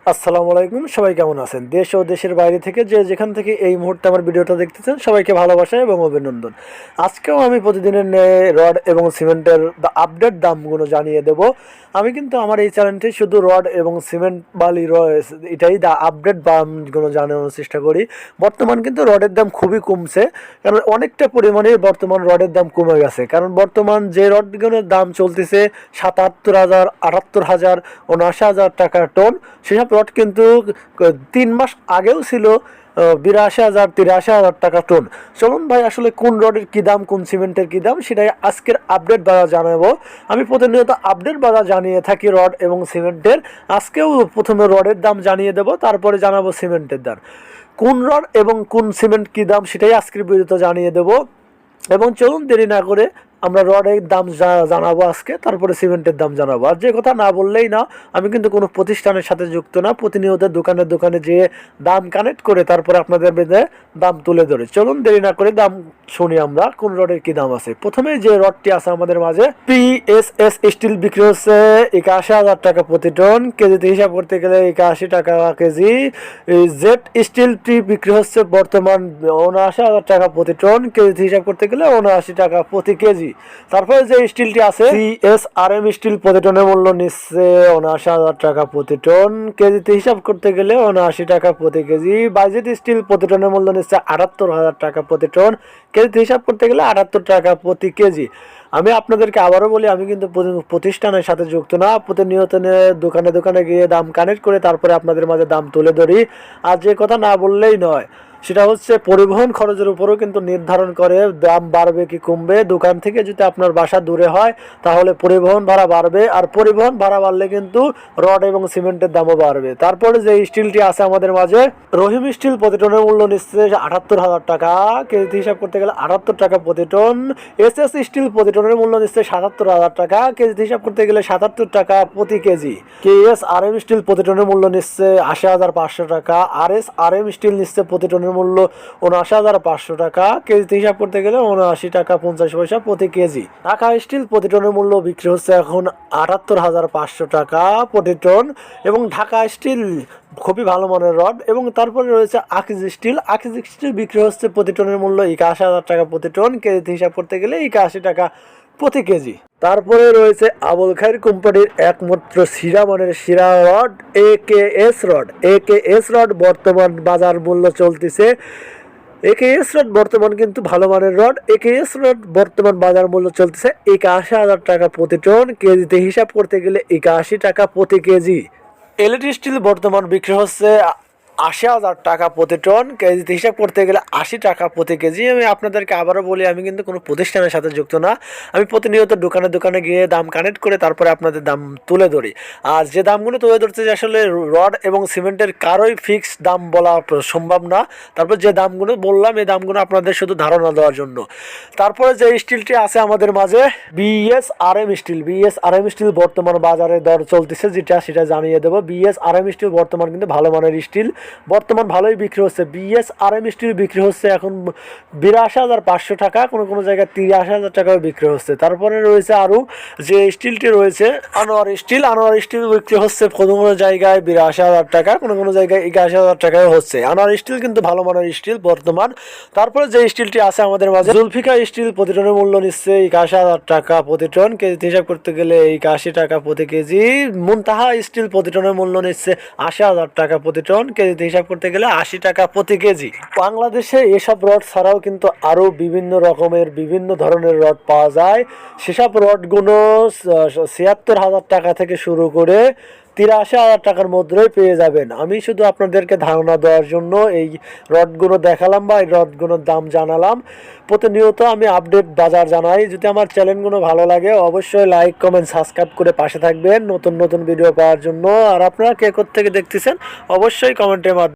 আসসালামু আলাইকুম, সবাই কেমন আছেন? দেশ ও দেশের বাইরে থেকে যে যেখান থেকে এই মুহূর্তে আমার ভিডিওটা দেখতেছেন সবাইকে ভালোবাসা এবং অভিনন্দন। আজকেও আমি প্রতিদিনের ন্যায় রড এবং সিমেন্টের আপডেট দামগুলো জানিয়ে দেব। আমি কিন্তু আমার এই চ্যানেলটি শুধু রড এবং সিমেন্ট বালি এটাই আপডেট দামগুলো জানানোর চেষ্টা করি। বর্তমান কিন্তু রডের দাম খুবই কমছে, কারণ অনেকটা পরিমাণে বর্তমান রডের দাম কমে গেছে। কারণ বর্তমান যে রডগুলোর দাম চলতেছে ৭৭,০০০, ৭৮,০০০, ৭৯,০০০ টাকা টন, সেসব রড কিন্তু ৩ মাস আগেও ছিল ৮২,০০০, ৮৩,০০০ টাকা টন। চলুন ভাই, আসলে কোন রডের কী দাম, কোন সিমেন্টের কী দাম, সেটাই আজকের আপডেট বাজার জানাবো। আমি প্রতিনিয়ত আপডেট বাজার জানিয়ে থাকি রড এবং সিমেন্টের। আজকেও প্রথমে রডের দাম জানিয়ে দেব, তারপরে জানাবো সিমেন্টের দাম। কোন রড এবং কোন সিমেন্ট কী দাম সেটাই আজকের ভিডিওতে জানিয়ে দেব। এবং চলুন দেরি না করে আমরা রডের দাম জানাবো আজকে, তারপরে সিমেন্টের দাম জানাবো। আর যে কথা না বললেই না, আমি কিন্তু কোনো প্রতিষ্ঠানের সাথে যুক্ত না, প্রতিনিয়ত দোকানে দোকানে যেয়ে দাম কানেক্ট করে তারপরে আপনাদের বেঁধে দাম তুলে ধরে। চলুন দেরি না করে দাম শুনি আমরা কোন রডের কি দাম আছে। প্রথমে যে রডটি আছে আমাদের মাঝে, পিএসএস স্টিল বিক্রি হচ্ছে ৮১,০০০ টাকা প্রতি টন, কেজিতে হিসাব করতে গেলে ৮১ টাকা কেজি। জেড স্টিল টি বিক্রি হচ্ছে বর্তমান ৭৯,০০০ টাকা প্রতি টন, কেজিতে হিসাব করতে গেলে ৭৯ টাকা প্রতি কেজি। তারপরে যে স্টিলটি আছে, সিএসআরএম স্টিল প্রতি টনের মূল্য নিচ্ছে ৭৯,০০০ টাকা প্রতি টন, কেজিতে হিসাব করতে গেলে ৭৯ টাকা প্রতি কেজি। বাইজেট স্টিল প্রতি টনের মূল্য নিচ্ছে ৭৮,০০০ টাকা প্রতি টন, কেজিতে হিসাব করতে গেলে ৭৮ টাকা প্রতি কেজি। আমি আপনাদেরকে আবারও বলি, আমি কিন্তু প্রতিষ্ঠানের সাথে যুক্ত না, প্রতিনিয়ত দোকানে দোকানে গিয়ে দাম কানেক্ট করে তারপরে আপনাদের মাঝে দাম তুলে ধরি। আর যে কথা না বললেই নয়, সেটা হচ্ছে পরিবহন খরচের উপরও কিন্তু নির্ধারণ করে দাম বাড়বে কি কমবে। দোকান থেকে যদি আপনার বাসা দূরে হয় তাহলে পরিবহন ভাড়া বাড়বে, আর পরিবহন ভাড়া বাড়লে কিন্তু রড এবং সিমেন্টের দামও বাড়বে। তারপরে যে স্টিলটি আছে আমাদের মাঝে, রহিম স্টিল প্রতি টনের মূল্য নিচ্ছে ৭৮,০০০ টাকা, কেজিতে হিসাব করতে গেলে ৭৮ টাকা প্রতি টন। এসএস স্টিল প্রতি টনের মূল্য নিচ্ছে ৭৭,০০০ টাকা, কেজিতে হিসাব করতে গেলে ৭৭ টাকা প্রতি কেজি। কেএসআরএম স্টিল প্রতি টনের মূল্য নিচ্ছে ৮০,৫০০ টাকা, আরএসআরএম স্টিল নিচ্ছে প্রতি টনের মূল্য ৭৯,৫০০ টাকা, কেজিতে হিসাব করতে গেলে ৭৯ টাকা ৫০ পয়সা প্রতি কেজি। ঢাকা স্টিল প্রতি টনের মূল্য বিক্রি হচ্ছে এখন ৭৮,৫০০ টাকা প্রতি টন, এবং ঢাকা স্টিল খুবই ভালো মানের রড। এবং তারপরে রয়েছে আকিজ স্টিল। আকিজ স্টিল বিক্রি হচ্ছে প্রতি টনের মূল্য ৮১,০০০ টাকা প্রতি টন, কেজিতে হিসাব করতে গেলে ৮১ টাকা প্রতি কেজি। তারপরে রয়েছে আবুল খায়ের কোম্পানির একমাত্র সেরা মানের সেরা rod, AKS rod. AKS rod বর্তমান বাজার মূল্য চলতেছে, একেএস রড বর্তমান কিন্তু ভালো মানের রড। একেএস রড বর্তমান বাজার মূল্য চলতেছে ৮১,০০০ টাকা প্রতি টন, কেজিতে হিসাব করতে গেলে ৮১ টাকা প্রতি কেজি। এলইডি স্টিল বর্তমান বিক্রি হচ্ছে ৮০,০০০ টাকা প্রতি টন, কেজিতে হিসাব করতে গেলে ৮০ টাকা প্রতি কেজি। আমি আপনাদেরকে আবারও বলি, আমি কিন্তু কোনো প্রতিষ্ঠানের সাথে যুক্ত না, আমি প্রতিনিয়ত দোকানে দোকানে গিয়ে দাম কানেক্ট করে তারপরে আপনাদের দাম তুলে ধরি। আর যে দামগুলো তুলে ধরছে, যে আসলে রড এবং সিমেন্টের কারোই ফিক্স দাম বলা সম্ভব না। তারপর যে দামগুলো বললাম, এই দামগুলো আপনাদের শুধু ধারণা দেওয়ার জন্য। তারপরে যে স্টিলটি আছে আমাদের মাঝে, বিএসআরএম স্টিল। বিএসআরএম স্টিল বর্তমান বাজারে দর চলতেছে যেটা, সেটা জানিয়ে দেবো। বিএসআরএম স্টিল বর্তমান কিন্তু ভালো মানের স্টিল, বর্তমান ভালোই বিক্রি হচ্ছে। বিএসআরএম স্টিল বিক্রি হচ্ছে এখন ৮২,৫০০ টাকা, কোনো কোনো জায়গায় ৮৩,০০০ টাকাও বিক্রি হচ্ছে। তারপরে রয়েছে আরও যে স্টিলটি রয়েছে, আনোয়ার স্টিল। আনোয়ার স্টিল বিক্রি হচ্ছে কোনো কোনো জায়গায় ৮২,০০০ টাকা, কোনো কোনো জায়গায় ৮১,০০০ টাকাও হচ্ছে। আনোয়ার স্টিল কিন্তু ভালো মানের স্টিল বর্তমান। তারপরে যে স্টিলটি আছে আমাদের মাঝে, জুলফিকা স্টিল প্রতি টনের মূল্য নিচ্ছে ৮১,০০০ টাকা প্রতি টন, কেজিতে হিসাব করতে গেলে ৮১ টাকা প্রতি কেজি। মুনতাহা স্টিল প্রতি টনের মূল্য নিচ্ছে ৮০,০০০ টাকা প্রতি টন, কেজিতে হিসাব করতে গেলে ৮০ টাকা প্রতি কেজি। বাংলাদেশে এসব রড ছাড়াও কিন্তু আরও বিভিন্ন রকমের বিভিন্ন ধরনের রড পাওয়া যায়। সেসব রডগুলো ৭৬,০০০ টাকা থেকে শুরু করে ৮৩,০০০ টাকার মধ্যেই পেয়ে যাবেন। আমি শুধু আপনাদেরকে ধারণা দেওয়ার জন্য এই রডগুলো দেখালাম বা এই রডগুলোর দাম জানালাম। প্রতিনিয়ত আমি আপডেট বাজার জানাই। যদি আমার চ্যানেলগুলো ভালো লাগে অবশ্যই লাইক কমেন্ট সাবস্ক্রাইব করে পাশে থাকবেন নতুন নতুন ভিডিও পাওয়ার জন্য। আর আপনারা কে কোথা থেকে দেখতেছেন অবশ্যই কমেন্টের মাধ্যমে